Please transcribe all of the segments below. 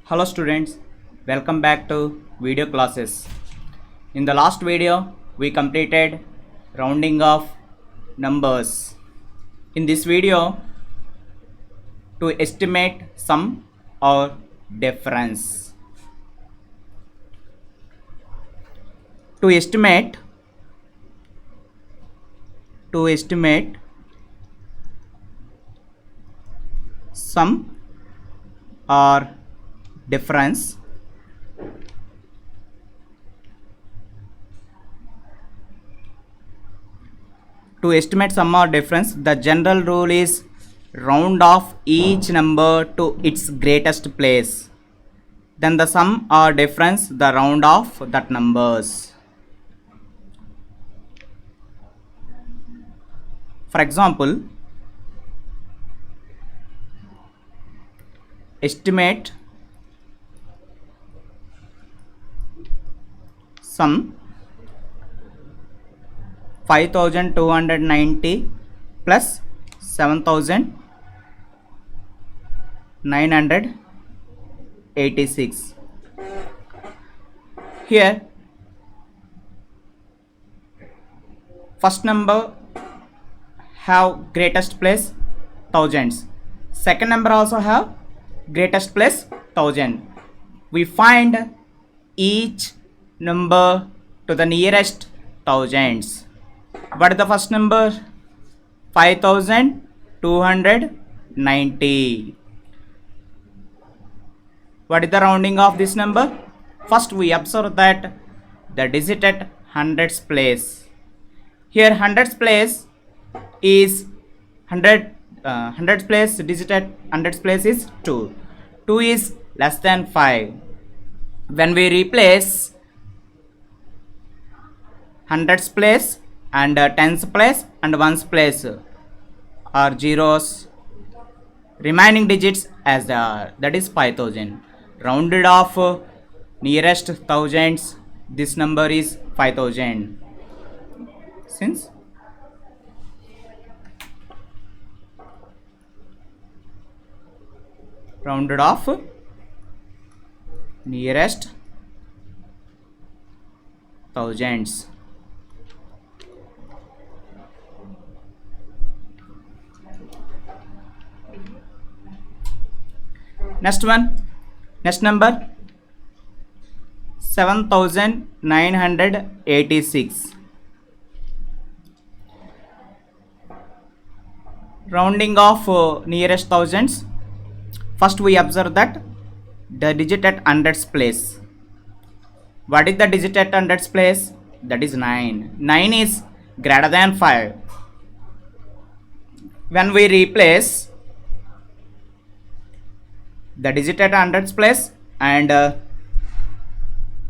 Hello students, welcome back to video classes. In the last video, we completed rounding of numbers. In this video, to estimate sum or difference. To estimate sum or difference, the general rule is round off each number to its greatest place. Then the sum or difference, the round off that numbers. For example, estimate sum 5290 plus 7986. Here first number have greatest place thousands, second number also have greatest place 1000. We find each number to the nearest thousands. What is the first number? 5290. What is the rounding of this number? First we observe that the digit at hundreds place. Here hundreds place is 100. Hundreds place digit at hundreds place is 2. 2 is less than 5. When we replace hundreds place and tens place and ones place are zeros, remaining digits as they are, that is 5000. Rounded off nearest thousands, this number is 5000. Since rounded off nearest thousands. Next number 7986. Rounding off nearest thousands. First we observe that the digit at hundreds place. What is the digit at hundreds place? That is 9. 9 is greater than 5. When we replace the digit at hundreds place and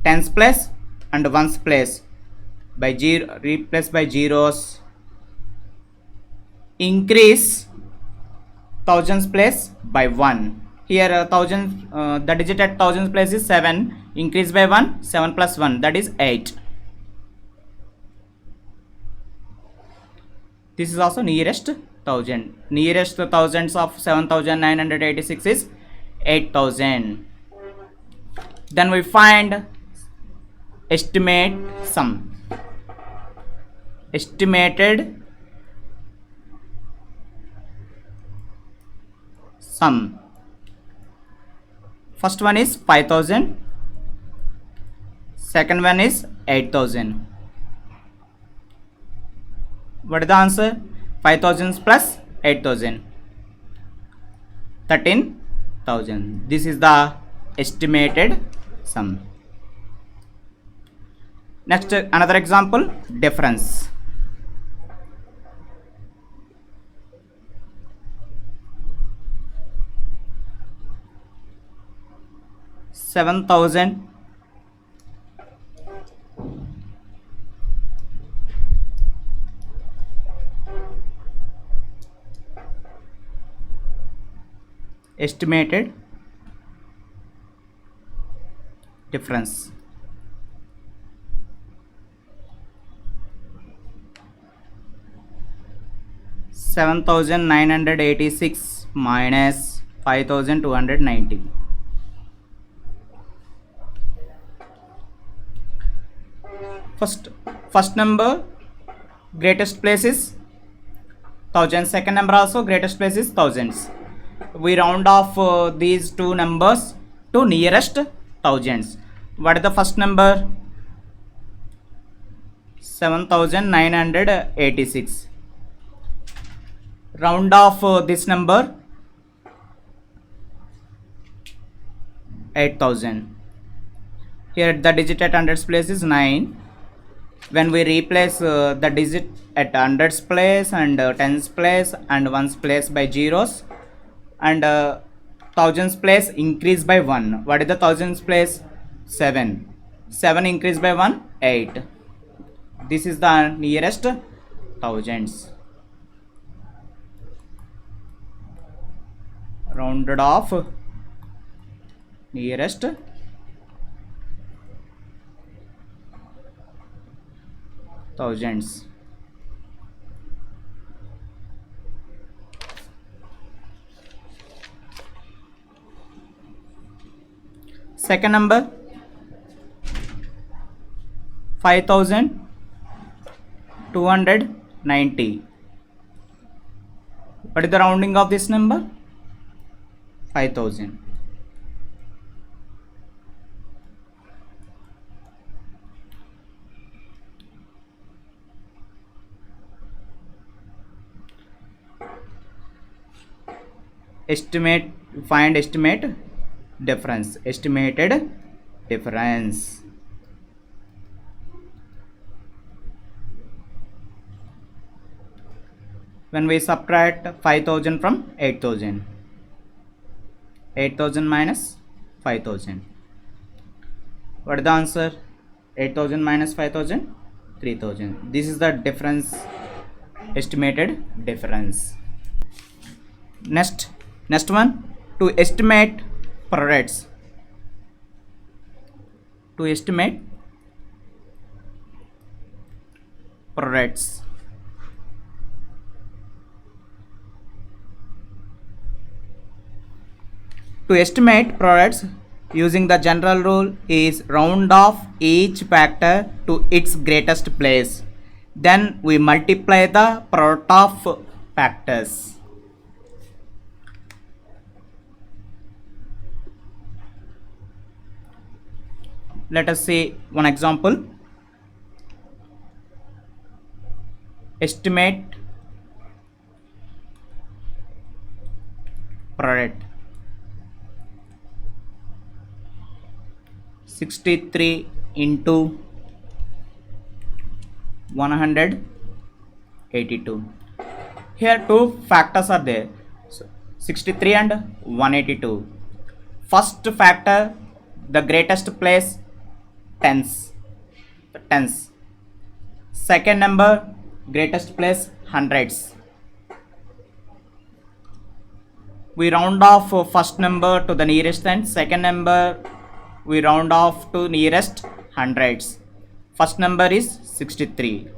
tens place and ones place by zero, replace by zeros, increase thousands place by 1. Here the digit at thousands place is 7, increase by 1, 7 plus 1, that is 8. This is also nearest thousand. Nearest thousands of 7986 is 8000. Then we find estimate sum. Estimated sum. First one is 5000, second one is 8000. What is the answer? 5000 plus 8000, 13,000. This is the estimated sum. Next, another example, difference. $7,000 estimated difference. $7,986 minus 5,290. First number greatest place is thousands. Second number also greatest place is thousands. We round off these two numbers to nearest thousands. What is the first number? 7986. Round off this number 8000. Here the digit at hundreds place is 9. When we replace the digit at hundreds place and tens place and ones place by zeros, and thousands place increase by 1. What is the thousands place? 7. 7 increase by 1, 8. This is the nearest thousands. Rounded off nearest thousands. Second number 5290. What is the rounding of this number? 5000. Find estimate difference. Estimated difference. When we subtract 5000 from 8000, 8000 minus 5000. What is the answer? 8000 minus 5000, 3000. This is the difference, estimated difference. Next one, to estimate products. To estimate products. To estimate products using the general rule is round off each factor to its greatest place. Then we multiply the product of factors. Let us see one example. Estimate product. 63 into 182. Here two factors are there, so 63 and 182. First factor, the greatest place, tens. Second number, greatest place, hundreds. We round off first number to the nearest tens. Second number we round off to nearest hundreds. First number is 63.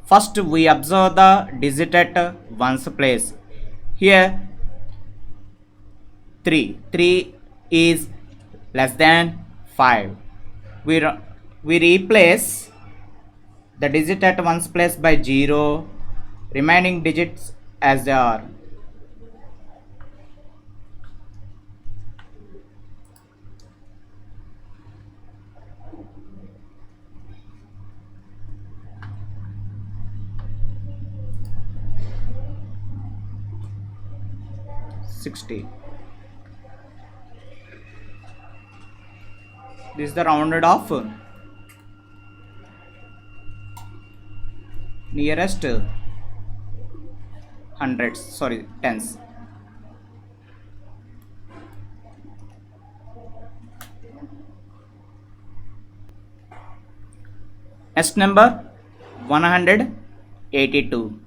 First we observe the digit at ones place. Here 3 is less than 5. We replace the digit at ones place by 0, remaining digits as they are. This is the rounded off nearest hundreds, sorry, tens. Next number 182.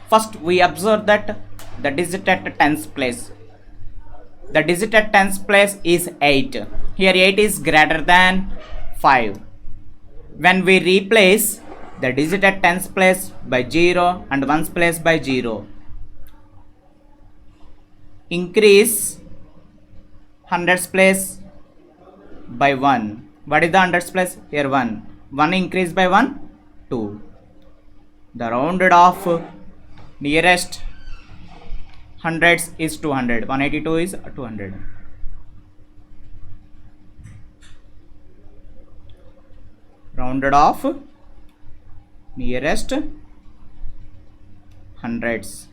First we observe that the digit at tens place. The digit at tens place is 8. Here 8 is greater than 5. When we replace the digit at tens place by 0 and ones place by 0, increase hundreds place by 1. What is the hundreds place? Here 1. 1 increased by 1, 2. The rounded off nearest hundreds is 200. 182 is 200. Rounded off nearest hundreds.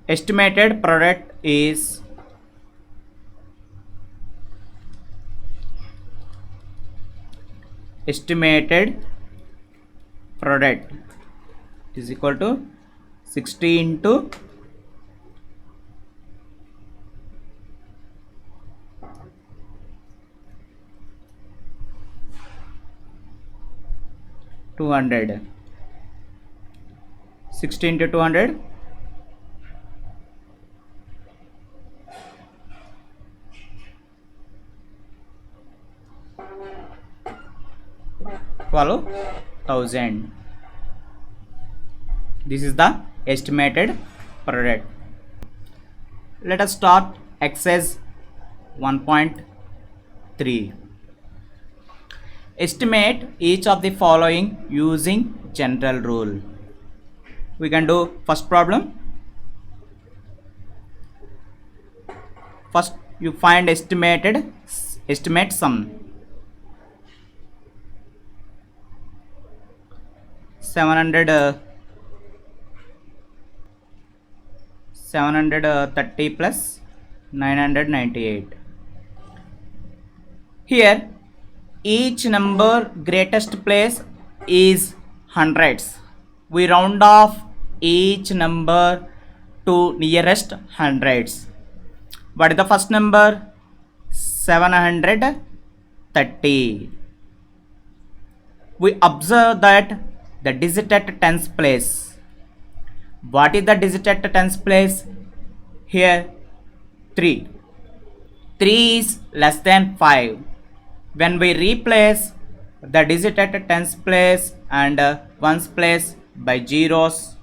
Estimated product is equal to 60 into 200. 60 into 200 12,000. This is the estimated product. Let us start exercise 1.3. Estimate each of the following using general rule. We can do first problem. First you find estimate sum. 730 plus 998. Here each number greatest place is hundreds. We round off each number to nearest hundreds. What is the first number? 730. We observe that the digit at tens place. What is the digit at tens place? Here 3. 3 is less than 5. When we replace the digit at tens place and ones place by zeros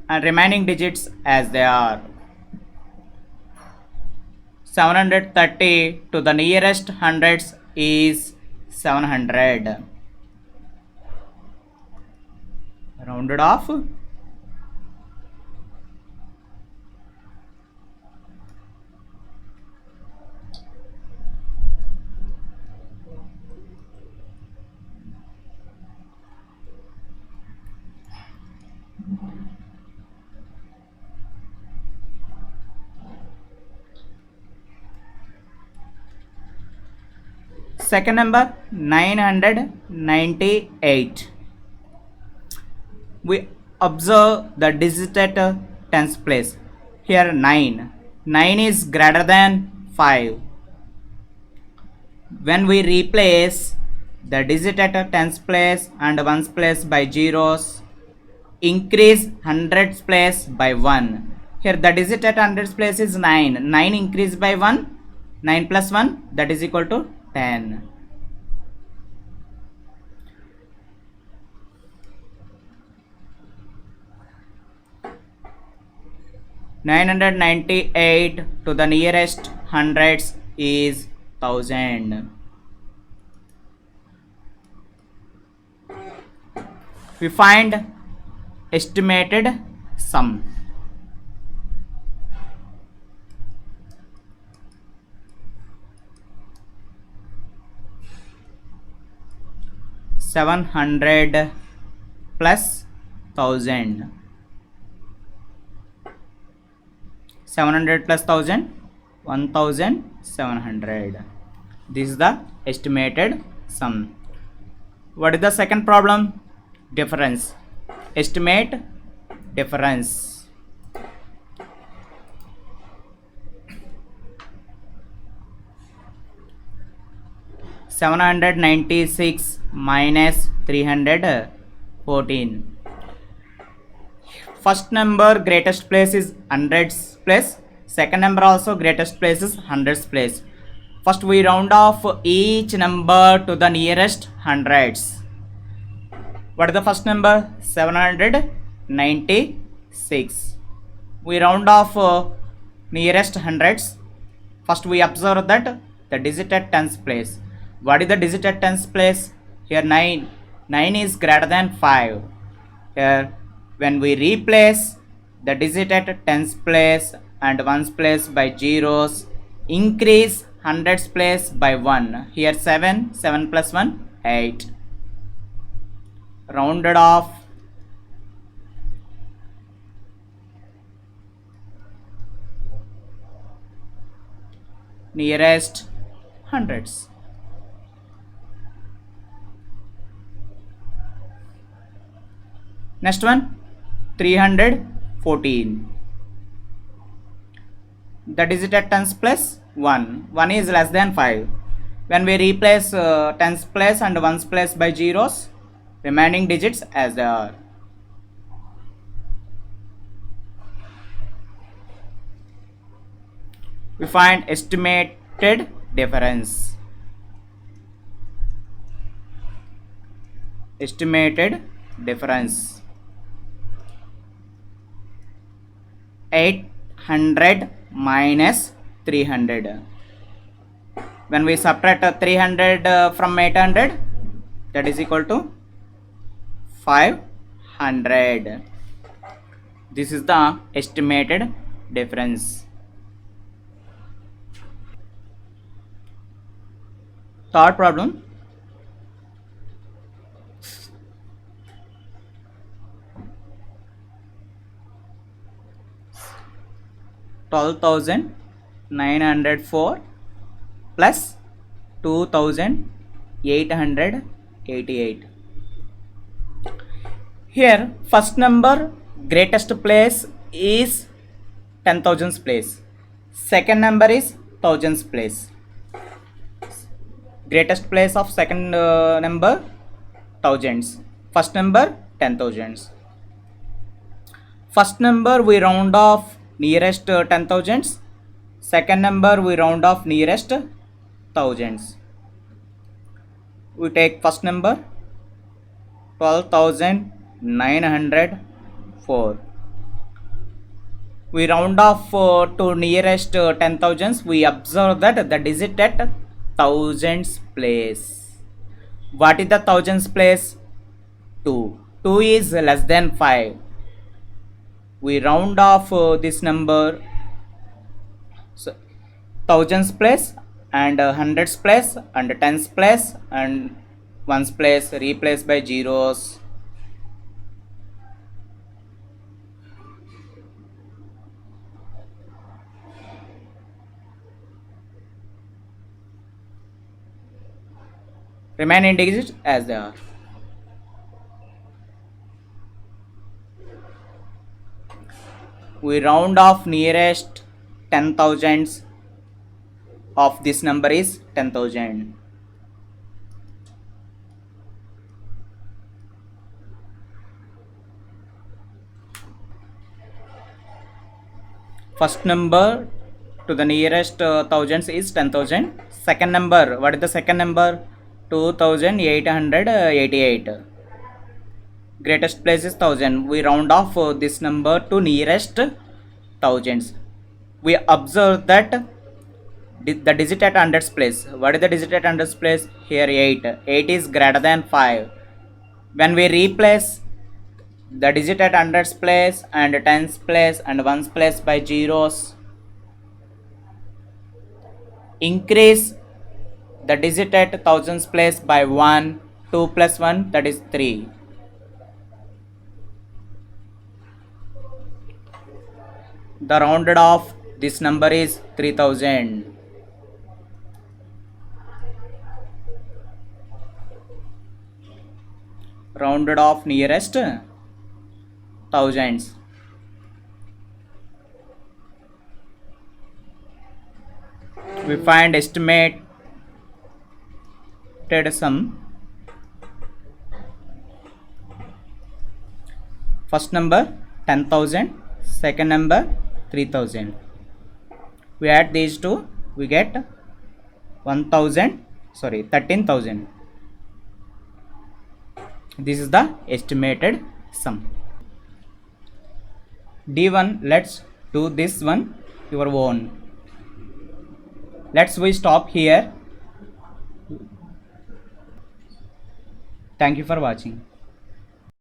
and remaining digits as they are. 730 to the nearest hundreds is 700. Rounded off. Second number 998. We observe the digit at tens place. Here 9. 9 is greater than 5. When we replace the digit at tens place and ones place by zeros, increase hundreds place by 1. Here the digit at hundreds place is 9. 9 increased by 1. 9 plus 1, that is equal to 10. (998) to the nearest hundreds is 1000. We find estimated sum. (700) plus 1000. 700 plus 1000, 1700. This is the estimated sum. What is the second problem? Difference. Estimate difference. (796) minus 314. First number greatest place is hundreds place. Second number also greatest place is hundreds place. First we round off each number to the nearest hundreds. What is the first number? 796. We round off nearest hundreds. First we observe that the digit at tens place. What is the digit at tens place? Here 9. 9 is greater than 5. Here when we replace the digit at tens place and ones place by zeros, increase hundreds place by 1. Here 7. 7 plus 1, 8. Rounded off nearest hundreds. Next one, 314. The digit at tens place 1. 1 is less than 5. When we replace tens place and ones place by zeros, remaining digits as they are. We find estimated difference. Estimated difference. 800 minus 300. When we subtract 300 from 800, that is equal to 500. This is the estimated difference. Third problem. $12,904 plus 2,888. Here first number greatest place is 10,000's place. Second number is thousands place. Greatest place of second number thousands. First number 10,000s. First number we round off nearest 10,000s. Second number we round off nearest thousands. We take first number 12,904. We round off to nearest 10,000s. We observe that the digit at thousands place. What is the thousands place? 2. 2 is less than 5. We round off this number, so thousands place and hundreds place and tens place and ones place replaced by zeros. Remaining digits as they are. We round off nearest 10,000s of this number is 10,000. First number to the nearest thousands is 10,000. Second number, what is the second number? 2,888. Greatest place is 1000. We round off this number to nearest thousands. We observe that the digit at hundreds place. What is the digit at hundreds place? Here 8. 8 is greater than 5. When we replace the digit at hundreds place and tens place and ones place by zeros, increase the digit at thousands place by 1. 2 plus 1, that is 3. The rounded off this number is 3,000. Rounded off nearest thousands. We find estimated sum. First number 10,000, second number 3,000. We add these two, we get 13,000. This is the estimated sum. D1, let's do this one your own. Let's we stop here. Thank you for watching.